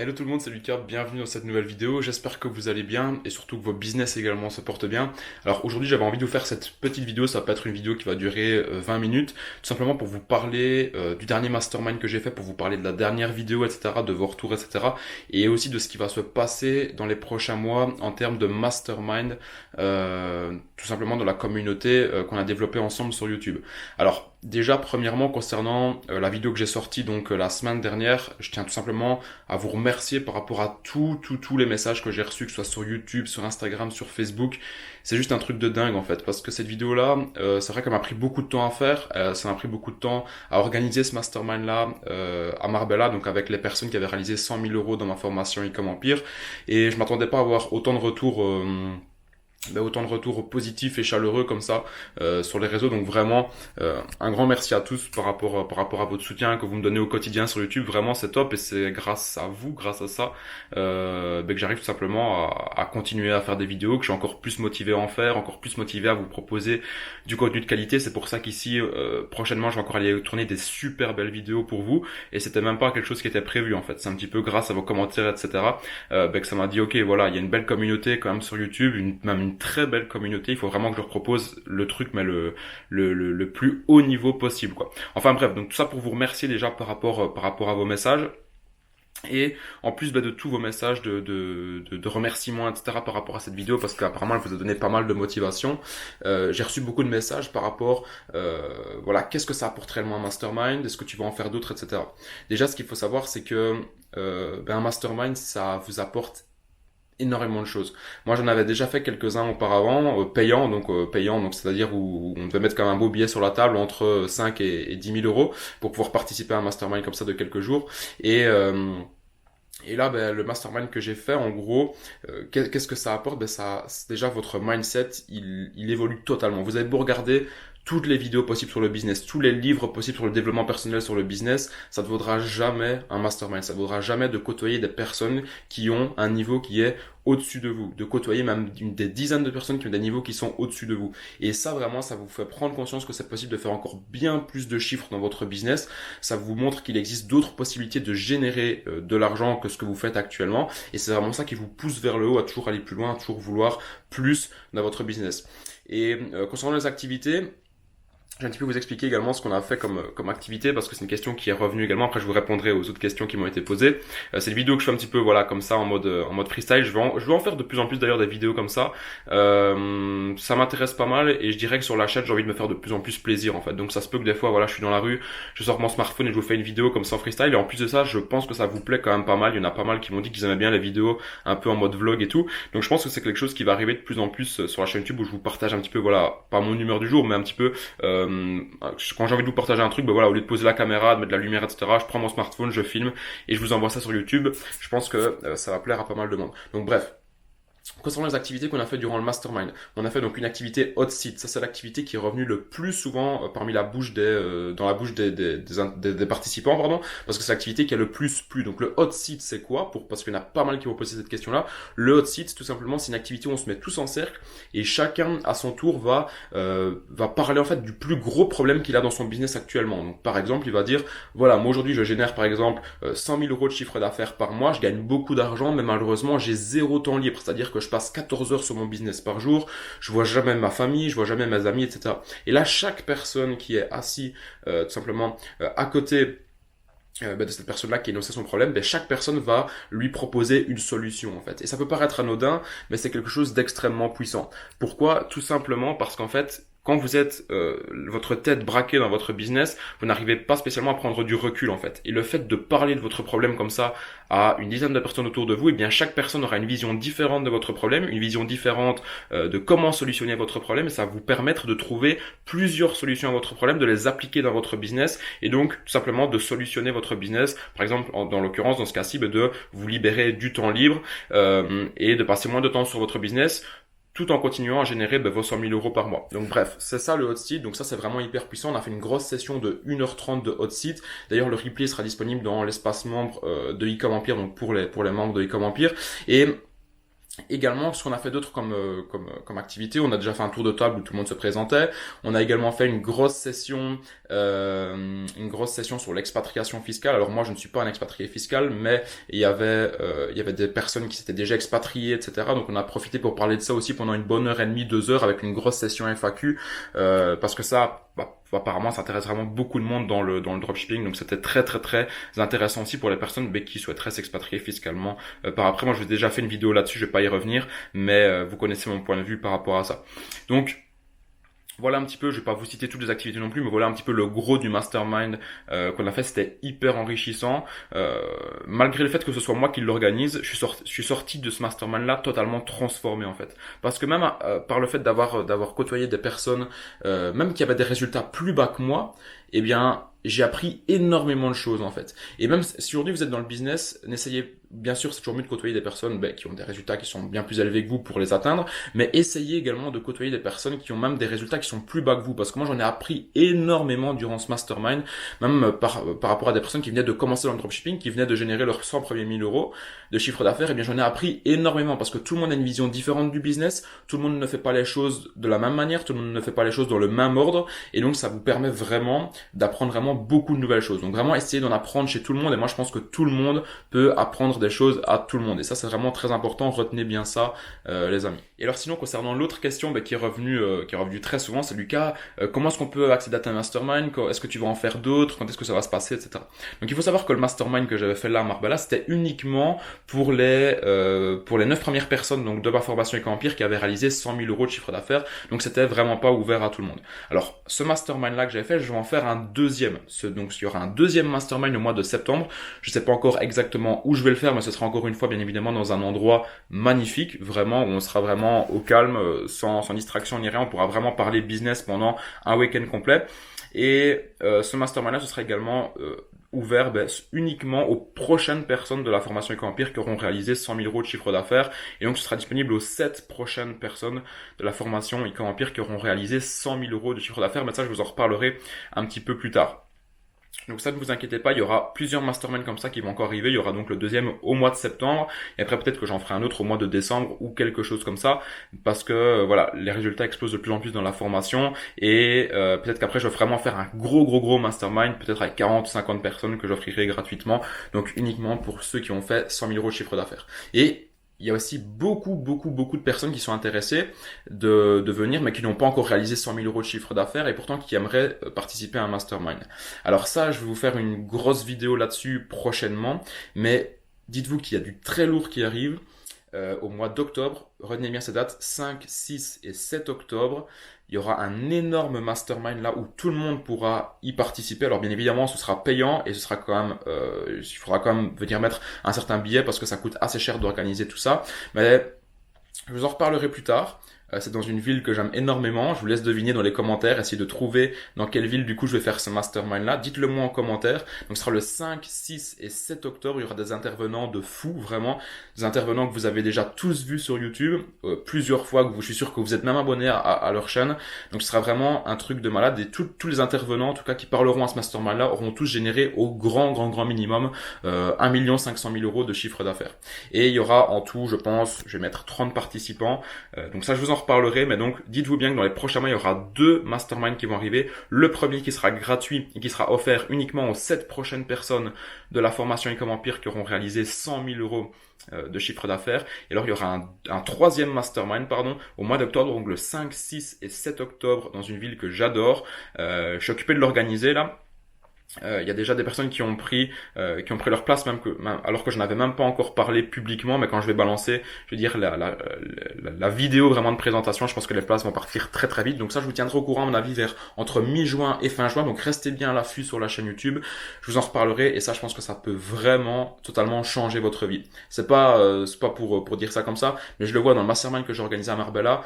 Hello tout le monde, c'est Lucas, bienvenue dans cette nouvelle vidéo, j'espère que vous allez bien et surtout que vos business également se portent bien. Alors aujourd'hui j'avais envie de vous faire cette petite vidéo, ça va pas être une vidéo qui va durer 20 minutes, tout simplement pour vous parler du dernier mastermind que j'ai fait, pour vous parler de la dernière vidéo, etc., de vos retours, etc. Et aussi de ce qui va se passer dans les prochains mois en termes de mastermind, tout simplement dans la communauté qu'on a développée ensemble sur YouTube. Alors déjà premièrement concernant la vidéo que j'ai sortie donc la semaine dernière, je tiens tout simplement à vous remercier par rapport à tous les messages que j'ai reçus, que ce soit sur YouTube, sur Instagram, sur Facebook. C'est juste un truc de dingue en fait, parce que cette vidéo-là, c'est vrai qu'elle m'a pris beaucoup de temps à faire, ça m'a pris beaucoup de temps à organiser ce mastermind-là à Marbella, donc avec les personnes qui avaient réalisé 100 000 euros dans ma formation e-com Empire, et je m'attendais pas à avoir autant de retours autant de retours positifs et chaleureux comme ça sur les réseaux. Donc vraiment un grand merci à tous par rapport à votre soutien que vous me donnez au quotidien sur YouTube. Vraiment c'est top et c'est grâce à vous, grâce à ça que j'arrive tout simplement à continuer à faire des vidéos, que je suis encore plus motivé à en faire, encore plus motivé à vous proposer du contenu de qualité. C'est pour ça qu'ici prochainement je vais encore aller tourner des super belles vidéos pour vous, et c'était même pas quelque chose qui était prévu en fait. C'est un petit peu grâce à vos commentaires, etc. Que ça m'a dit ok, voilà, il y a une belle communauté quand même sur YouTube, même une très belle communauté. Il faut vraiment que je leur propose le truc, mais le plus haut niveau possible, quoi. Enfin bref, donc tout ça pour vous remercier déjà par rapport à vos messages. Et en plus de tous vos messages de remerciements, etc. par rapport à cette vidéo, parce qu'apparemment elle vous a donné pas mal de motivation, j'ai reçu beaucoup de messages par rapport, voilà, qu'est-ce que ça apporte réellement un mastermind, est-ce que tu vas en faire d'autres, etc. Déjà, ce qu'il faut savoir, c'est que un mastermind, ça vous apporte énormément de choses. Moi, j'en avais déjà fait quelques-uns auparavant, payant, donc c'est-à-dire où on devait mettre quand même un beau billet sur la table entre 5 et 10 000 euros pour pouvoir participer à un mastermind comme ça de quelques jours. Et là, le mastermind que j'ai fait, en gros, qu'est-ce que ça apporte? Déjà votre mindset, il évolue totalement. Vous avez beau regarder toutes les vidéos possibles sur le business, tous les livres possibles sur le développement personnel sur le business, ça ne vaudra jamais un mastermind. Ça ne vaudra jamais de côtoyer des personnes qui ont un niveau qui est au-dessus de vous, de côtoyer même des dizaines de personnes qui ont des niveaux qui sont au-dessus de vous. Et ça, vraiment, ça vous fait prendre conscience que c'est possible de faire encore bien plus de chiffres dans votre business. Ça vous montre qu'il existe d'autres possibilités de générer de l'argent que ce que vous faites actuellement. Et c'est vraiment ça qui vous pousse vers le haut, à toujours aller plus loin, à toujours vouloir plus dans votre business. Et concernant les activités, je vais un petit peu vous expliquer également ce qu'on a fait comme activité, parce que c'est une question qui est revenue également. Après, je vous répondrai aux autres questions qui m'ont été posées. C'est une vidéo que je fais un petit peu, voilà, comme ça, en mode freestyle. Je vais en faire de plus en plus d'ailleurs des vidéos comme ça. Ça m'intéresse pas mal, et je dirais que sur la chaîne, j'ai envie de me faire de plus en plus plaisir, en fait. Donc ça se peut que des fois, voilà, je suis dans la rue, je sors mon smartphone et je vous fais une vidéo comme ça en freestyle. Et en plus de ça, je pense que ça vous plaît quand même pas mal. Il y en a pas mal qui m'ont dit qu'ils aimaient bien les vidéos un peu en mode vlog et tout. Donc je pense que c'est quelque chose qui va arriver de plus en plus sur la chaîne YouTube, où je vous partage un petit peu, voilà, pas mon humeur du jour, mais un petit peu quand j'ai envie de vous partager un truc, voilà, au lieu de poser la caméra, de mettre de la lumière, etc., je prends mon smartphone, je filme et je vous envoie ça sur YouTube. Je pense que ça va plaire à pas mal de monde. Donc bref, concernant les activités qu'on a fait durant le mastermind, on a fait donc une activité hot seat. Ça, c'est l'activité qui est revenue le plus souvent parmi la bouche dans la bouche des participants, pardon, parce que c'est l'activité qui a le plus plu. Donc le hot seat, c'est quoi? Parce qu'il y en a pas mal qui vont poser cette question-là. Le hot seat, tout simplement, c'est une activité où on se met tous en cercle et chacun à son tour va parler en fait du plus gros problème qu'il a dans son business actuellement. Donc par exemple, il va dire, voilà, moi aujourd'hui je génère par exemple 100 000 euros de chiffre d'affaires par mois, je gagne beaucoup d'argent, mais malheureusement j'ai zéro temps libre. C'est-à-dire que je passe 14 heures sur mon business par jour, je vois jamais ma famille, je vois jamais mes amis, etc. Et là, chaque personne qui est assis tout simplement à côté de cette personne-là qui énonçait son problème, chaque personne va lui proposer une solution en fait. Et ça peut paraître anodin, mais c'est quelque chose d'extrêmement puissant. Pourquoi? Tout simplement parce qu'en fait, quand vous êtes votre tête braquée dans votre business, vous n'arrivez pas spécialement à prendre du recul en fait. Et le fait de parler de votre problème comme ça à une dizaine de personnes autour de vous, eh bien chaque personne aura une vision différente de votre problème, une vision différente de comment solutionner votre problème, et ça va vous permettre de trouver plusieurs solutions à votre problème, de les appliquer dans votre business, et donc tout simplement de solutionner votre business. Par exemple, dans l'occurrence, dans ce cas-ci, de vous libérer du temps libre et de passer moins de temps sur votre business, tout en continuant à générer vos 100 000 euros par mois. Donc bref, c'est ça le hot seat. Donc ça, c'est vraiment hyper puissant. On a fait une grosse session de 1h30 de hot seat. D'ailleurs, le replay sera disponible dans l'espace membre de e-com Empire, donc pour les membres de e-com Empire. Et Également, ce qu'on a fait d'autre comme activité, on a déjà fait un tour de table où tout le monde se présentait. On a également fait une grosse session sur l'expatriation fiscale. Alors moi, je ne suis pas un expatrié fiscal, mais il y avait des personnes qui s'étaient déjà expatriées, etc. Donc on a profité pour parler de ça aussi pendant une bonne heure et demie, 2 heures, avec une grosse session FAQ, parce que ça, apparemment, ça intéresse vraiment beaucoup de monde dans le dropshipping. Donc c'était très très très intéressant aussi pour les personnes qui souhaiteraient s'expatrier fiscalement par après. Moi, j'ai déjà fait une vidéo là-dessus, je vais pas y revenir, mais vous connaissez mon point de vue par rapport à ça. Donc voilà un petit peu, je vais pas vous citer toutes les activités non plus, mais voilà un petit peu le gros du mastermind qu'on a fait. C'était hyper enrichissant. Malgré le fait que ce soit moi qui l'organise, je suis sorti de ce mastermind là totalement transformé en fait. Parce que même par le fait d'avoir côtoyé des personnes, même qui avaient des résultats plus bas que moi, eh bien j'ai appris énormément de choses en fait. Et même si aujourd'hui vous êtes dans le business, n'essayez, bien sûr c'est toujours mieux de côtoyer des personnes qui ont des résultats qui sont bien plus élevés que vous pour les atteindre, mais essayez également de côtoyer des personnes qui ont même des résultats qui sont plus bas que vous, parce que moi j'en ai appris énormément durant ce mastermind, même par rapport à des personnes qui venaient de commencer dans le dropshipping, qui venaient de générer leurs 100 premiers 1000 euros de chiffre d'affaires. Et bien j'en ai appris énormément, parce que tout le monde a une vision différente du business, tout le monde ne fait pas les choses de la même manière, tout le monde ne fait pas les choses dans le même ordre, et donc ça vous permet vraiment d'apprendre vraiment beaucoup de nouvelles choses. Donc vraiment essayez d'en apprendre chez tout le monde, et moi je pense que tout le monde peut apprendre des choses à tout le monde, et ça c'est vraiment très important. Retenez bien ça les amis. Et alors sinon, concernant l'autre question qui est revenue très souvent, c'est Lucas, comment est-ce qu'on peut accéder à ta mastermind, est-ce que tu vas en faire d'autres, quand est-ce que ça va se passer, etc. Donc il faut savoir que le mastermind que j'avais fait là à Marbella, c'était uniquement pour les 9 premières personnes donc de ma formation Eco-Empire qui avaient réalisé 100 000 euros de chiffre d'affaires. Donc c'était vraiment pas ouvert à tout le monde. Alors ce mastermind là que j'avais fait, je vais en faire un deuxième. Donc il y aura un deuxième mastermind au mois de septembre. Je sais pas encore exactement où je vais le faire, mais ce sera encore une fois bien évidemment dans un endroit magnifique, vraiment où on sera vraiment au calme, sans distraction ni rien. On pourra vraiment parler business pendant un week-end complet. Et ce mastermind là, ce sera également ouvert uniquement aux prochaines personnes de la formation Eco-Empire qui auront réalisé 100 000 euros de chiffre d'affaires. Et donc ce sera disponible aux 7 prochaines personnes de la formation Eco-Empire qui auront réalisé 100 000 euros de chiffre d'affaires. Mais ça, je vous en reparlerai un petit peu plus tard. Donc ça, ne vous inquiétez pas, il y aura plusieurs masterminds comme ça qui vont encore arriver. Il y aura donc le deuxième au mois de septembre, et après peut-être que j'en ferai un autre au mois de décembre ou quelque chose comme ça, parce que voilà, les résultats explosent de plus en plus dans la formation, et peut-être qu'après je vais vraiment faire un gros mastermind, peut-être avec 40 ou 50 personnes que j'offrirai gratuitement, donc uniquement pour ceux qui ont fait 100 000 euros de chiffre d'affaires. Et il y a aussi beaucoup de personnes qui sont intéressées de venir, mais qui n'ont pas encore réalisé 100 000 euros de chiffre d'affaires et pourtant qui aimeraient participer à un mastermind. Alors ça, je vais vous faire une grosse vidéo là-dessus prochainement, mais dites-vous qu'il y a du très lourd qui arrive. Au mois d'octobre, retenez bien ces dates, 5, 6 et 7 octobre, il y aura un énorme mastermind là où tout le monde pourra y participer. Alors bien évidemment, ce sera payant et ce sera quand même, il faudra quand même venir mettre un certain billet parce que ça coûte assez cher d'organiser tout ça. Mais je vous en reparlerai plus tard. C'est dans une ville que j'aime énormément. Je vous laisse deviner dans les commentaires, essayer de trouver dans quelle ville du coup je vais faire ce mastermind là. Dites-le moi en commentaire. Donc ce sera le 5, 6 et 7 octobre. Il y aura des intervenants de fous, vraiment. Des intervenants que vous avez déjà tous vus sur YouTube, plusieurs fois, que je suis sûr que vous êtes même abonné à leur chaîne. Donc ce sera vraiment un truc de malade. Et tous les intervenants, en tout cas, qui parleront à ce mastermind là, auront tous généré au grand minimum 1 500 000 euros de chiffre d'affaires. Et il y aura en tout, je pense, je vais mettre 30 participants. Donc ça, je vous en reparlerai, mais donc dites-vous bien que dans les prochains mois, il y aura 2 masterminds qui vont arriver. Le premier qui sera gratuit et qui sera offert uniquement aux 7 prochaines personnes de la formation Eco-Empire qui auront réalisé 100 000 euros de chiffre d'affaires. Et alors il y aura un troisième mastermind au mois d'octobre, donc le 5, 6 et 7 octobre dans une ville que j'adore. Je suis occupé de l'organiser là. Il y a déjà des personnes qui ont pris leur place alors que je n'avais même pas encore parlé publiquement, mais quand je vais balancer, je veux dire la vidéo vraiment de présentation, je pense que les places vont partir très très vite. Donc ça, je vous tiendrai au courant à mon avis vers entre mi-juin et fin juin. Donc restez bien à l'affût sur la chaîne YouTube. Je vous en reparlerai et ça, je pense que ça peut vraiment totalement changer votre vie. C'est pas pour dire ça comme ça, mais je le vois dans le mastermind que j'ai organisé à Marbella.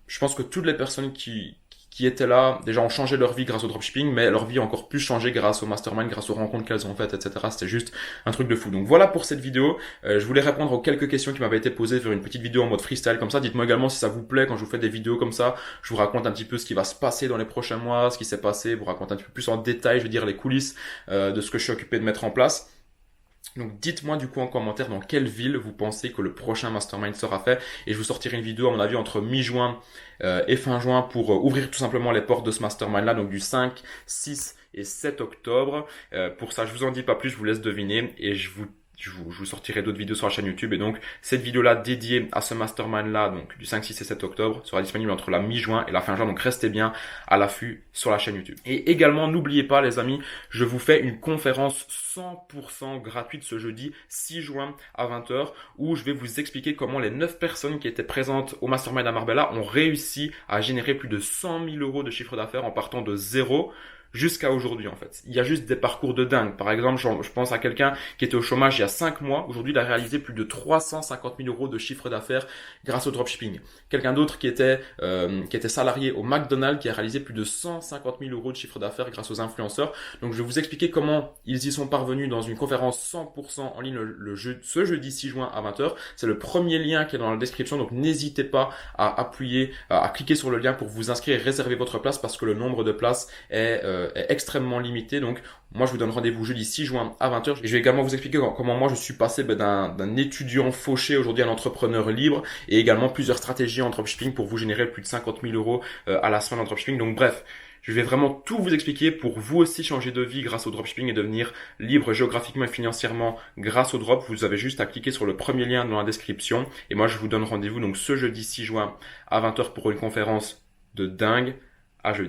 Je pense que toutes les personnes qui étaient là, déjà ont changé leur vie grâce au dropshipping, mais leur vie a encore plus changé grâce au mastermind, grâce aux rencontres qu'elles ont faites, etc. C'était juste un truc de fou. Donc voilà pour cette vidéo. Je voulais répondre aux quelques questions qui m'avaient été posées, faire une petite vidéo en mode freestyle comme ça. Dites-moi également si ça vous plaît quand je vous fais des vidéos comme ça. Je vous raconte un petit peu ce qui va se passer dans les prochains mois, ce qui s'est passé, vous raconte un petit peu plus en détail, je veux dire les coulisses de ce que je suis occupé de mettre en place. Donc dites-moi du coup en commentaire dans quelle ville vous pensez que le prochain mastermind sera fait et je vous sortirai une vidéo à mon avis entre mi-juin et fin juin pour ouvrir tout simplement les portes de ce mastermind là, donc du 5, 6 et 7 octobre. Pour ça je vous en dis pas plus, je vous laisse deviner et je vous sortirai d'autres vidéos sur la chaîne YouTube. Et donc, cette vidéo-là dédiée à ce mastermind-là, donc du 5, 6 et 7 octobre, sera disponible entre la mi-juin et la fin juin. Donc, restez bien à l'affût sur la chaîne YouTube. Et également, n'oubliez pas, les amis, je vous fais une conférence 100% gratuite ce jeudi 6 juin à 20h où je vais vous expliquer comment les 9 personnes qui étaient présentes au mastermind à Marbella ont réussi à générer plus de 100 000 euros de chiffre d'affaires en partant de zéro jusqu'à aujourd'hui en fait. Il y a juste des parcours de dingue. Par exemple, je pense à quelqu'un qui était au chômage il y a 5 mois. Aujourd'hui, il a réalisé plus de 350 000 euros de chiffre d'affaires grâce au dropshipping. Quelqu'un d'autre qui était salarié au McDonald's qui a réalisé plus de 150 000 euros de chiffre d'affaires grâce aux influenceurs. Donc, je vais vous expliquer comment ils y sont parvenus dans une conférence 100% en ligne ce jeudi 6 juin à 20h. C'est le premier lien qui est dans la description. Donc, n'hésitez pas à cliquer sur le lien pour vous inscrire et réserver votre place parce que le nombre de places est extrêmement limité. Donc moi je vous donne rendez-vous jeudi 6 juin à 20h et je vais également vous expliquer comment moi je suis passé d'un étudiant fauché aujourd'hui à un entrepreneur libre et également plusieurs stratégies en dropshipping pour vous générer plus de 50 000 euros à la semaine en dropshipping. Donc bref, je vais vraiment tout vous expliquer pour vous aussi changer de vie grâce au dropshipping et devenir libre géographiquement et financièrement grâce au drop. Vous avez juste à cliquer sur le premier lien dans la description et moi je vous donne rendez-vous donc ce jeudi 6 juin à 20h pour une conférence de dingue. À jeudi.